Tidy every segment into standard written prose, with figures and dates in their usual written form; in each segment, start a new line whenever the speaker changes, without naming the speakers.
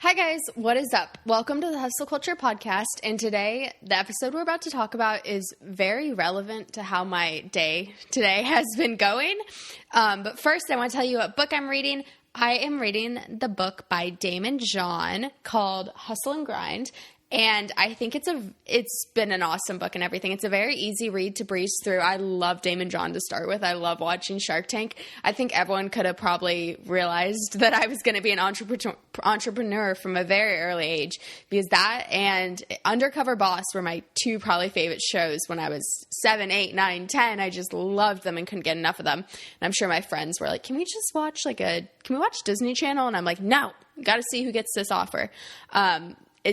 Hi guys, what is up? Welcome to the Hustle Culture Podcast, and today, the episode we're about to talk about is very relevant to how my day today has been going. But first, I want to tell you what book I'm reading. I am reading the book by Damon John called Hustle and Grind, and I think it's been an awesome book and everything. It's a very easy read to breeze through. I love Damon John to start with. I love watching Shark Tank. I think everyone could have probably realized that I was going to be an entrepreneur from a very early age, because that and Undercover Boss were my two probably favorite shows when I was 7, 8, 9, 10. I just loved them and couldn't get enough of them. And I'm sure my friends were like, can we watch Disney Channel? And I'm like, no, got to see who gets this offer.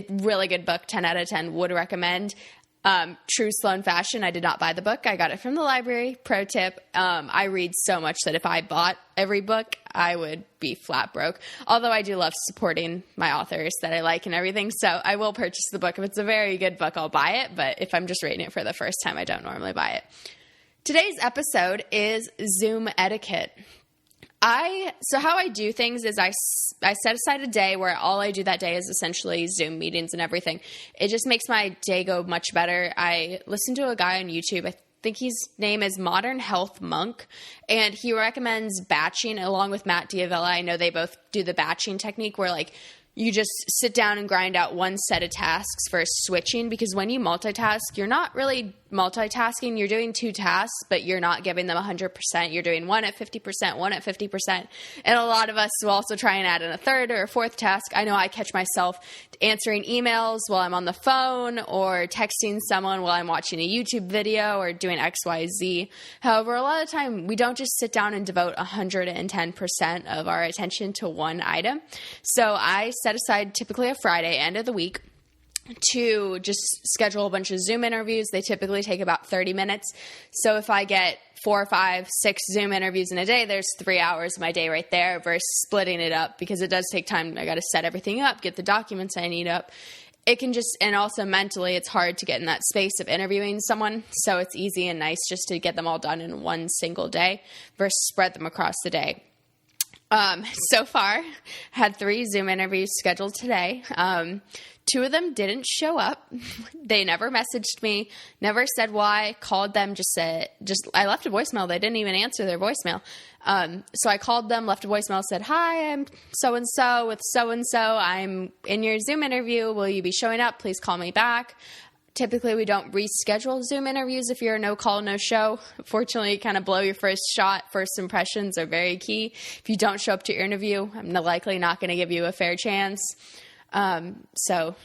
Really good book, 10 out of 10, would recommend. True Sloan fashion, I did not buy the book. I got it from the library. Pro tip, I read so much that if I bought every book, I would be flat broke. Although I do love supporting my authors that I like and everything, so I will purchase the book. If it's a very good book, I'll buy it, but if I'm just reading it for the first time, I don't normally buy it. Today's episode is Zoom etiquette. So how I do things is I set aside a day where all I do that day is essentially Zoom meetings and everything. It just makes my day go much better. I listen to a guy on YouTube. I think his name is Modern Health Monk, and he recommends batching along with Matt Diavella. I know they both do the batching technique where you just sit down and grind out one set of tasks versus switching, because when you multitask, you're not really multitasking. You're doing two tasks, but you're not giving them 100%. You're doing one at 50%, one at 50%. And a lot of us will also try and add in a third or a fourth task. I know I catch myself answering emails while I'm on the phone or texting someone while I'm watching a YouTube video or doing XYZ. However, a lot of the time we don't just sit down and devote 110% of our attention to one item. So I set aside typically a Friday, end of the week, to just schedule a bunch of Zoom interviews. They typically take about 30 minutes. So if I get 4, 5, 6 Zoom interviews in a day, there's 3 hours of my day right there versus splitting it up, because it does take time. I got to set everything up, get the documents I need up. It can just, and also mentally, it's hard to get in that space of interviewing someone. So it's easy and nice just to get them all done in one single day versus spread them across the day. So far, had 3 Zoom interviews scheduled today. 2 of them didn't show up. They never messaged me, never said why. Called them, I left a voicemail. They didn't even answer their voicemail. So I called them, left a voicemail, said, hi, I'm so-and-so with so-and-so. I'm in your Zoom interview. Will you be showing up? Please call me back. Typically, we don't reschedule Zoom interviews if you're a no call, no show. Fortunately, you kind of blow your first shot. First impressions are very key. If you don't show up to your interview, I'm likely not going to give you a fair chance. So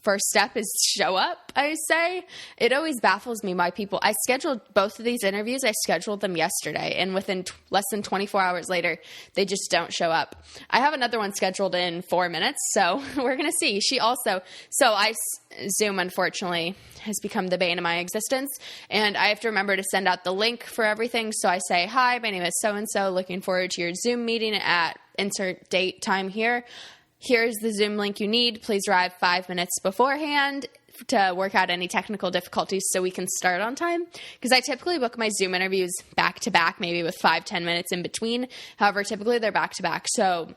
first step is show up, I say. It always baffles me why people, I scheduled both of these interviews. I scheduled them yesterday, and within less than 24 hours later, they just don't show up. I have another one scheduled in 4 minutes, so we're going to see. Zoom, unfortunately, has become the bane of my existence, and I have to remember to send out the link for everything. So I say, hi, my name is so-and-so, looking forward to your Zoom meeting at insert date time here. Here's the Zoom link you need. Please arrive 5 minutes beforehand to work out any technical difficulties so we can start on time. Because I typically book my Zoom interviews back to back, maybe with 5-10 minutes in between. However, typically they're back to back. So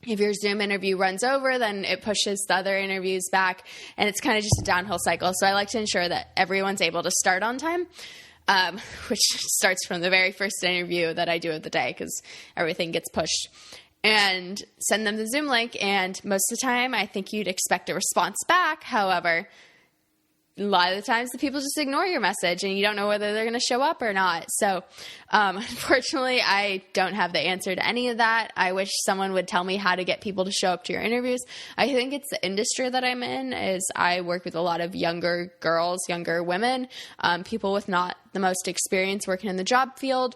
if your Zoom interview runs over, then it pushes the other interviews back, and it's kind of just a downhill cycle. So I like to ensure that everyone's able to start on time, which starts from the very first interview that I do of the day, because everything gets pushed. And send them the Zoom link, and most of the time I think you'd expect a response back. However, a lot of the times the people just ignore your message and you don't know whether they're going to show up or not. So unfortunately, I don't have the answer to any of that. I wish someone would tell me how to get people to show up to your interviews. I think it's the industry that I'm in, is I work with a lot of younger girls, younger women, people with not the most experience working in the job field.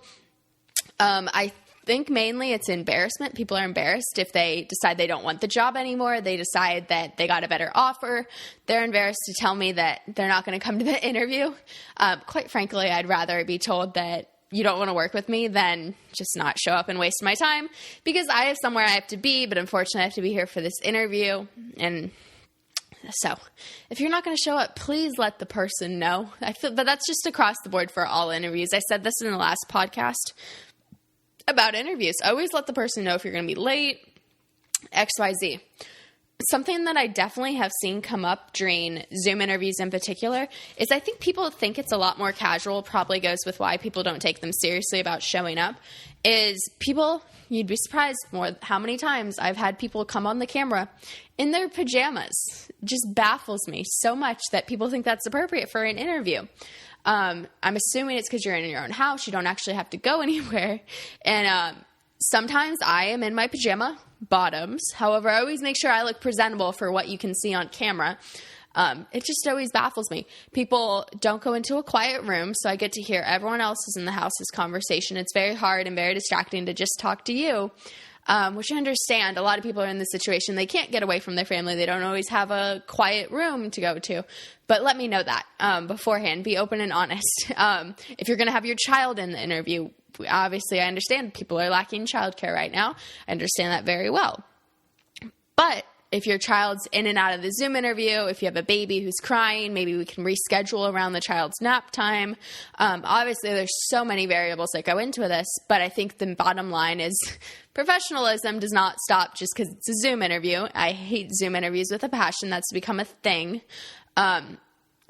I think mainly it's embarrassment. People are embarrassed if they decide they don't want the job anymore. They decide that they got a better offer. They're embarrassed to tell me that they're not going to come to the interview. Quite frankly, I'd rather be told that you don't want to work with me than just not show up and waste my time, because I have somewhere I have to be, but unfortunately I have to be here for this interview. And so if you're not going to show up, please let the person know. But that's just across the board for all interviews. I said this in the last podcast about interviews. Always let the person know if you're going to be late, XYZ. something that I definitely have seen come up during Zoom interviews in particular is I think people think it's a lot more casual, probably goes with why people don't take them seriously about showing up, is people, you'd be surprised more how many times I've had people come on the camera in their pajamas. It just baffles me so much that people think that's appropriate for an interview. I'm assuming it's because you're in your own house. You don't actually have to go anywhere. And sometimes I am in my pajama bottoms. However, I always make sure I look presentable for what you can see on camera. It just always baffles me. People don't go into a quiet room, so I get to hear everyone else's in the house's conversation. It's very hard and very distracting to just talk to you, which I understand. A lot of people are in this situation. They can't get away from their family. They don't always have a quiet room to go to. But let me know that beforehand. Be open and honest. If you're going to have your child in the interview, obviously I understand people are lacking childcare right now. I understand that very well. But if your child's in and out of the Zoom interview, if you have a baby who's crying, maybe we can reschedule around the child's nap time. Obviously, there's so many variables that go into this, but I think the bottom line is professionalism does not stop just because it's a Zoom interview. I hate Zoom interviews with a passion. That's become a thing.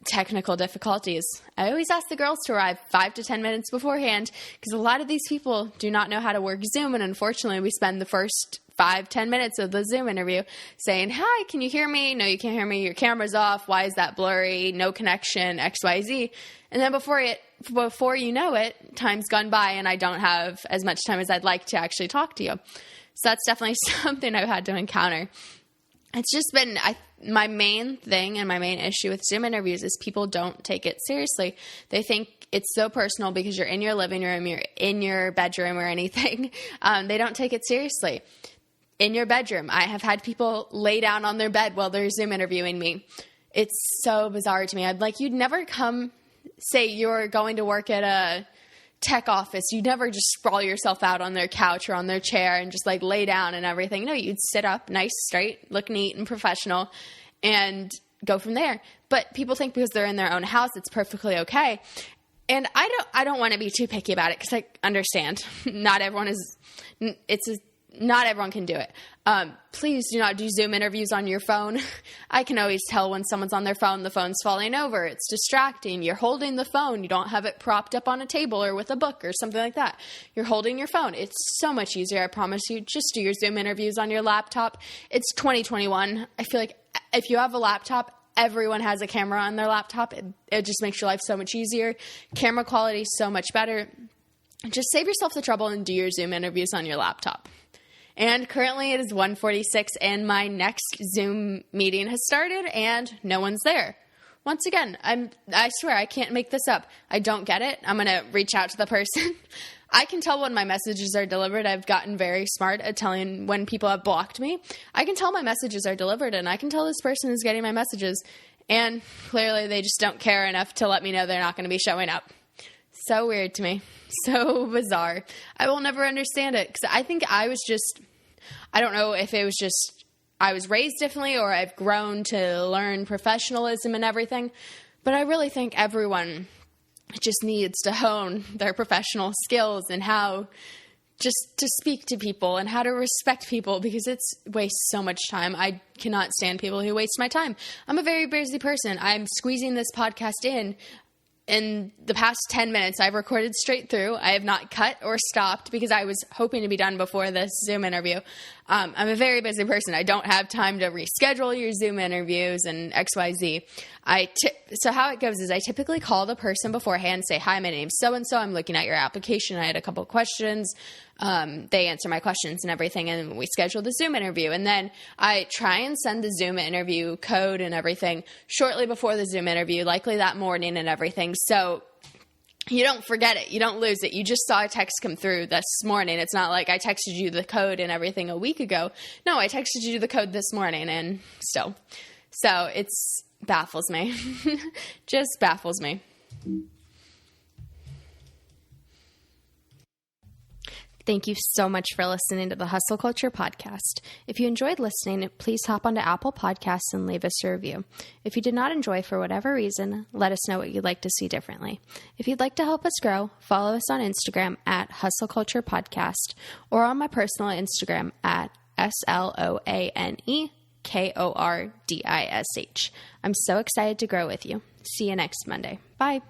Technical difficulties. I always ask the girls to arrive 5 to 10 minutes beforehand because a lot of these people do not know how to work Zoom, and unfortunately, we spend the first 5-10 minutes of the Zoom interview saying, hi, can you hear me? No, you can't hear me. Your camera's off. Why is that blurry? No connection, XYZ. And then before you know it, time's gone by and I don't have as much time as I'd like to actually talk to you. So that's definitely something I've had to encounter. It's just been my main thing and my main issue with Zoom interviews is people don't take it seriously. They think it's so personal because you're in your living room, you're in your bedroom or anything. They don't take it seriously. In your bedroom, I have had people lay down on their bed while they're Zoom interviewing me. It's so bizarre to me. I'd like, you'd never come say you're going to work at a tech office. You'd never just sprawl yourself out on their couch or on their chair and just like lay down and everything. No, you'd sit up nice, straight, look neat and professional and go from there. But people think because they're in their own house, it's perfectly okay. And I don't want to be too picky about it because I understand not everyone can do it. Please do not do Zoom interviews on your phone. I can always tell when someone's on their phone, the phone's falling over. It's distracting. You're holding the phone. You don't have it propped up on a table or with a book or something like that. You're holding your phone. It's so much easier, I promise you. Just do your Zoom interviews on your laptop. It's 2021. I feel like if you have a laptop, everyone has a camera on their laptop. It just makes your life so much easier. Camera quality is so much better. Just save yourself the trouble and do your Zoom interviews on your laptop. And currently it is 1:46 and my next Zoom meeting has started and no one's there. Once again, I swear I can't make this up. I don't get it. I'm going to reach out to the person. I can tell when my messages are delivered. I've gotten very smart at telling when people have blocked me. I can tell my messages are delivered and I can tell this person is getting my messages. And clearly they just don't care enough to let me know they're not going to be showing up. So weird to me. So bizarre. I will never understand it because I think I don't know if it was just I was raised differently or I've grown to learn professionalism and everything, but I really think everyone just needs to hone their professional skills and how just to speak to people and how to respect people because it wastes so much time. I cannot stand people who waste my time. I'm a very busy person. I'm squeezing this podcast in the past 10 minutes, I've recorded straight through. I have not cut or stopped because I was hoping to be done before this Zoom interview. I'm a very busy person. I don't have time to reschedule your Zoom interviews and XYZ. So how it goes is I typically call the person beforehand, say, hi, my name's so-and-so. I'm looking at your application. I had a couple of questions. They answer my questions and everything, and we schedule the Zoom interview. And then I try and send the Zoom interview code and everything shortly before the Zoom interview, likely that morning and everything. So you don't forget it. You don't lose it. You just saw a text come through this morning. It's not like I texted you the code and everything a week ago. No, I texted you the code this morning and still. So it's baffles me. Just baffles me. Thank you so much for listening to the Hustle Culture Podcast. If you enjoyed listening, please hop onto Apple Podcasts and leave us a review. If you did not enjoy for whatever reason, let us know what you'd like to see differently. If you'd like to help us grow, follow us on Instagram at Hustle Culture Podcast or on my personal Instagram at SLOANE KORDISH. I'm so excited to grow with you. See you next Monday. Bye.